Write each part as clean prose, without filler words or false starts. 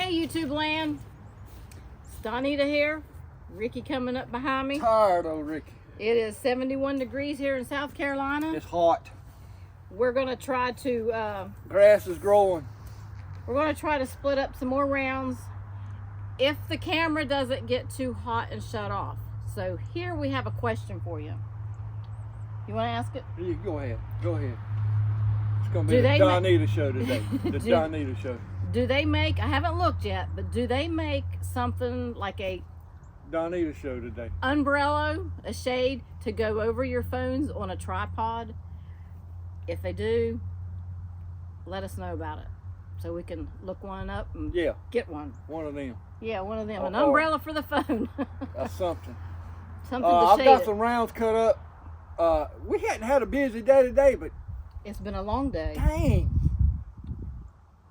Hey YouTube land, it's Donita here. Ricky coming up behind me. Tired old Ricky. It is 71 degrees here in South Carolina. It's hot. We're gonna try to grass is growing. We're gonna try to split up some more rounds if the camera doesn't get too hot and shut off. So here we have a question for you. You want to ask it? Yeah, go ahead. Go ahead. It's gonna be the Donita show today. The Donita show. Do they make? I haven't looked yet, but do they make something like a Donita show today? Umbrella, a shade to go over your phones on a tripod? If they do, let us know about it so we can look one up and get one. One of them. Yeah, one of them. An umbrella for the phone. That's something. Something to I've shade got it. some rounds cut up. We hadn't had a busy day today, but It's been a long day.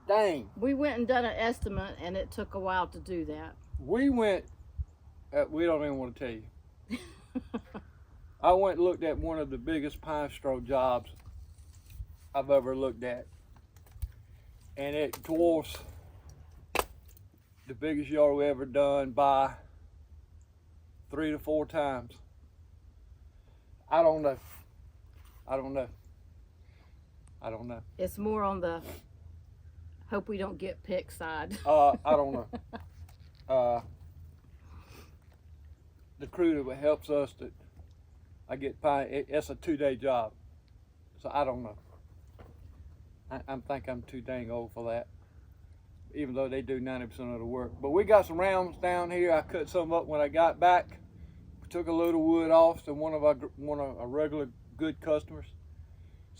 Dang. We went and done an estimate, and it took a while to do that. We went, we don't even want to tell you. I went and looked at one of the biggest pine straw jobs I've ever looked at. And it dwarfs the biggest yard we ever done by 3 to 4 times. I don't know. It's more on the hope we don't get picked side. I don't know. The crew that helps us, that I get pine, it's a 2-day job. So I don't know. I think I'm too dang old for that, even though they do 90% of the work. But we got some rounds down here. I cut some up when I got back. We took a load of wood off to one of our regular good customers.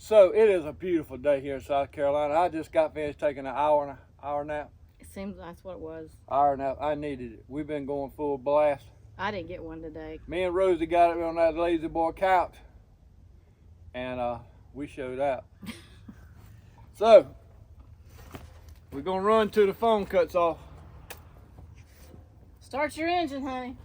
So it is a beautiful day here in South Carolina. I just got finished taking an hour nap. It seems that's what it was. Hour nap. I needed it. We've been going full blast. I didn't get one today. Me and Rosie got it on that lazy boy couch, and we showed out. So we're gonna run till the phone cuts off. Start your engine, honey.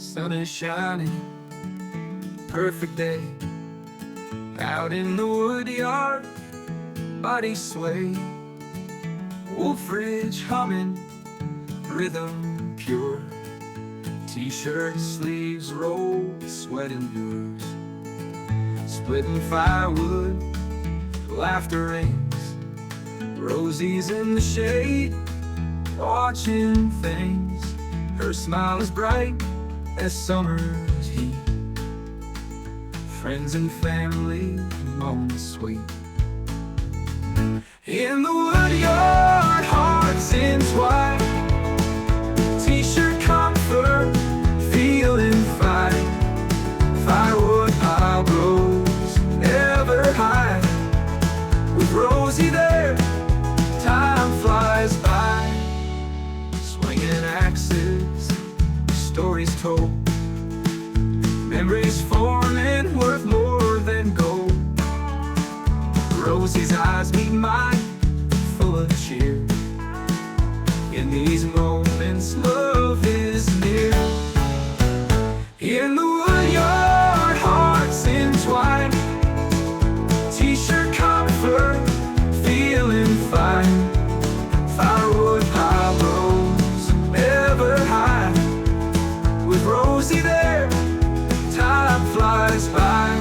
sun is shining, perfect day. Out in the Woodyard, bodies sway. Wolfe Ridge humming, rhythm pure. T-shirt sleeves roll, sweat endures. Splitting firewood, laughter rings. Rosie's in the shade, watching things. Her smile is bright as summer's heat. Friends and family, moments sweet. In the Woodyard, hearts entwined. T-shirt comfort, feeling fine. Firewood pile grows ever high. With Rosie there, time flies by. Swinging axes, stories told. Memories forming, worth more than gold. Rosie's eyes meet mine, full of cheer. In these moments, love is near. In the Woodyard, hearts entwined. T-shirt comfort, feeling fine. Firewood pile rose ever high. With Rosie there, time flies by.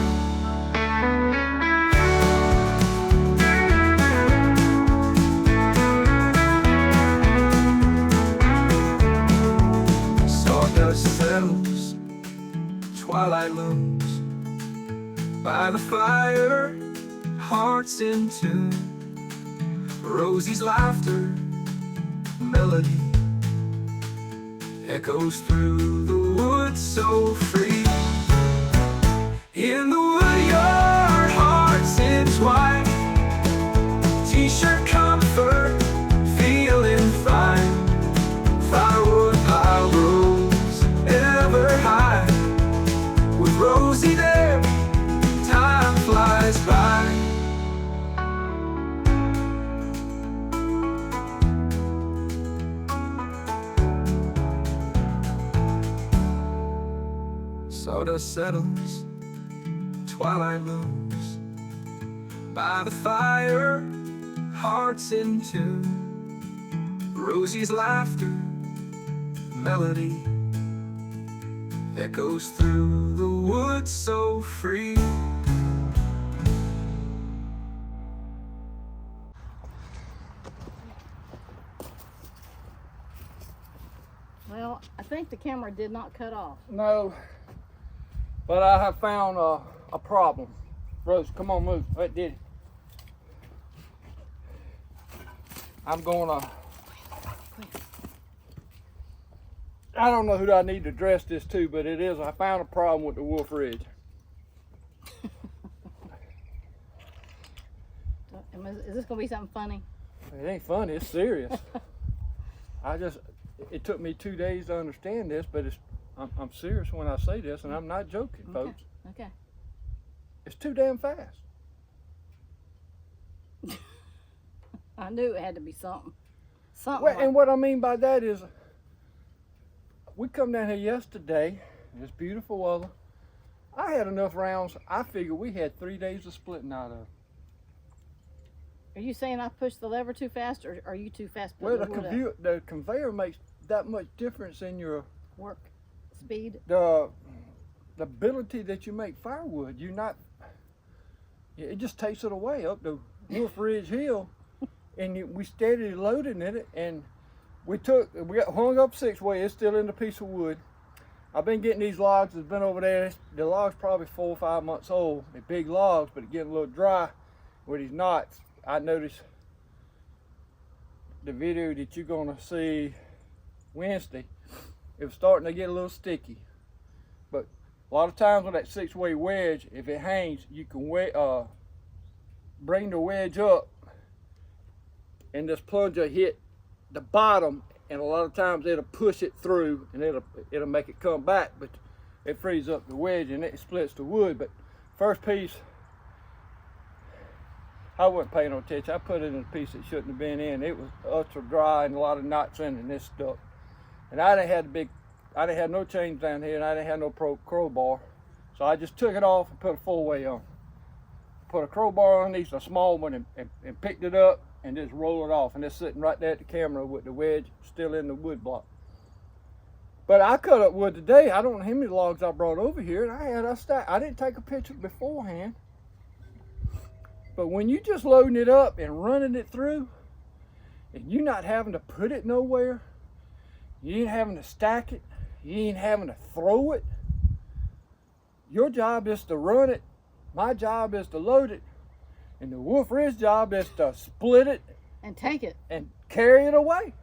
Sawdust settles, twilight looms. By the fire, hearts in tune. Rosie's laughter, melody, echoes through the woods so free. In the Woodyard, hearts entwined. T-shirt comfort, feeling fine. Firewood pile rose ever high. With Rosie there, time flies by. Sawdust settles, twilight looms. By the fire, hearts in tune. Rosie's laughter, melody, echoes through the woods so free. Well, I think the camera did not cut off. No, but I have found a problem. Rose, come on, move. It did. I'm gonna. I don't know who I need to address this to, but it is. I found a problem with the Wolfe Ridge. Is this gonna be something funny? It ain't funny. It's serious. It took me 2 days to understand this, but I'm serious when I say this, and I'm not joking, folks. Okay. It's too damn fast. I knew it had to be something. Well, and what I mean by that is, we come down here yesterday, and it's beautiful weather. I had enough rounds. I figured we had 3 days of splitting out of. Are you saying I pushed the lever too fast, or are you too fast? Well, the conveyor makes that much difference in your work speed. The ability that you make firewood. It just takes it away up the Wolfe Ridge Hill, and we steadily loading in it, and we got hung up 6-way. It's still in the piece of wood. I've been getting these logs that's been over there. The log's probably 4 or 5 months old. They're big logs, but it's getting a little dry with these knots. I noticed the video that you're gonna see Wednesday, it was starting to get a little sticky. But a lot of times with that 6-way wedge, if it hangs, you can bring the wedge up and this plunger hit the bottom, and a lot of times it'll push it through and it'll make it come back, but it frees up the wedge and it splits the wood. But first piece, I wasn't paying no attention. I put it in a piece that shouldn't have been in. It was ultra dry and a lot of knots in it, and it stuck. And I done had a big I didn't have no chains down here, and I didn't have no crowbar. So I just took it off and put a 4-way on. Put a crowbar underneath a small one and picked it up and just rolled it off. And it's sitting right there at the camera with the wedge still in the wood block. But I cut up wood today. I don't know how many logs I brought over here, and I didn't take a picture beforehand. But when you just loading it up and running it through, and you not having to put it nowhere, you ain't having to stack it, you ain't having to throw it. Your job is to run it. My job is to load it. And the Wolfe Ridge job is to split it. And take it. And carry it away.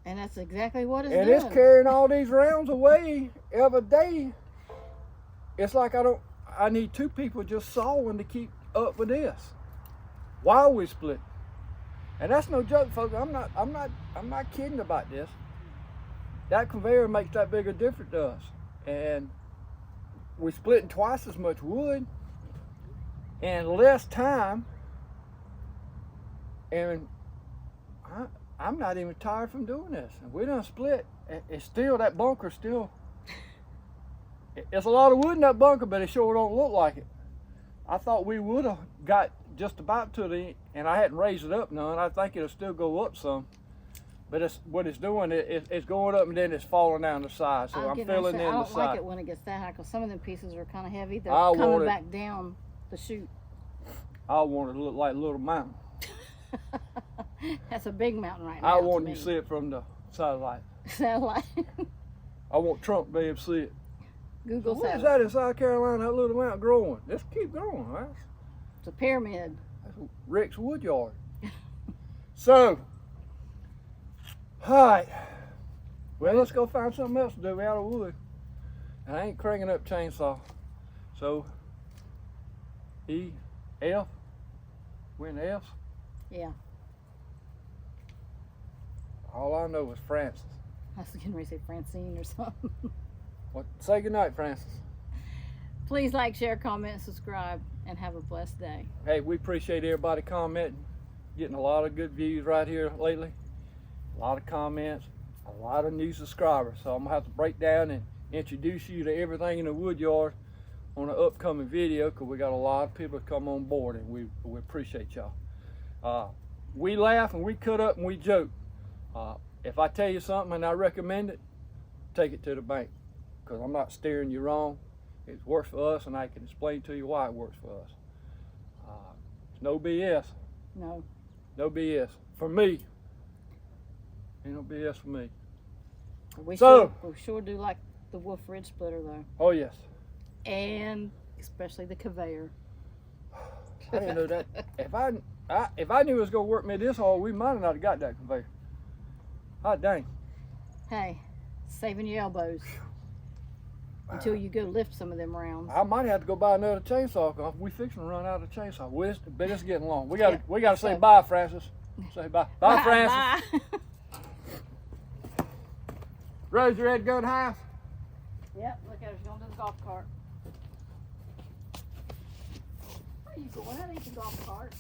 And that's exactly what it's doing. doing. And it's carrying all these rounds away every day. It's like I need 2 people just sawing to keep up with this while we split. And that's no joke, folks. I'm not kidding about this. That conveyor makes that big a difference to us. And we're splitting twice as much wood in less time. And I'm not even tired from doing this. And we done split. It's still, that bunker still, it's a lot of wood in that bunker, but it sure don't look like it. I thought we would have got just about to the, and I hadn't raised it up none. I think it'll still go up some. But what it's doing, it's going up and then it's falling down the side. So I'm filling in the side. I don't like it when it gets that high because some of them pieces are kind of heavy. They're coming back down the chute. I want it to look like a little mountain. That's a big mountain right now. I want you to see it from the satellite. Satellite. I want Trump to be able to see it. Google What satellite. is that in South Carolina, that little mountain growing? Let's keep growing, right? It's a pyramid. That's Rick's Woodyard. So, all right. Well, let's go find something else to do. We out of wood. And I ain't cranking up chainsaw. So, F. We're in F. Yeah. All I know is Francis. I was getting ready to say Francine or something. What? Say goodnight, Francis. Please like, share, comment, subscribe, and have a blessed day. Hey, we appreciate everybody commenting. Getting a lot of good views right here lately. A lot of comments. A lot of new subscribers. So I'm going to have to break down and introduce you to everything in the Woodyard on an upcoming video because we got a lot of people come on board and we appreciate y'all. We laugh and we cut up and we joke. If I tell you something and I recommend it, take it to the bank because I'm not steering you wrong. It works for us and I can explain to you why it works for us. It's no BS. No. No BS. For me. Ain't no BS for me. We sure do like the Wolfe Ridge splitter though. Oh yes. And especially the conveyor. I didn't know that. If I knew it was gonna work me this hard, we might have not got that conveyor. Hot dang. Hey, saving your elbows until you go lift some of them rounds. I might have to go buy another chainsaw because we fixing to run out of chainsaw. But it's getting long. We gotta say bye, Francis. Say bye. Bye, Francis. Bye. Rose, you ready to go to the house? Yep, look at her, she's going to the golf cart. Where are you going? That ain't the golf cart.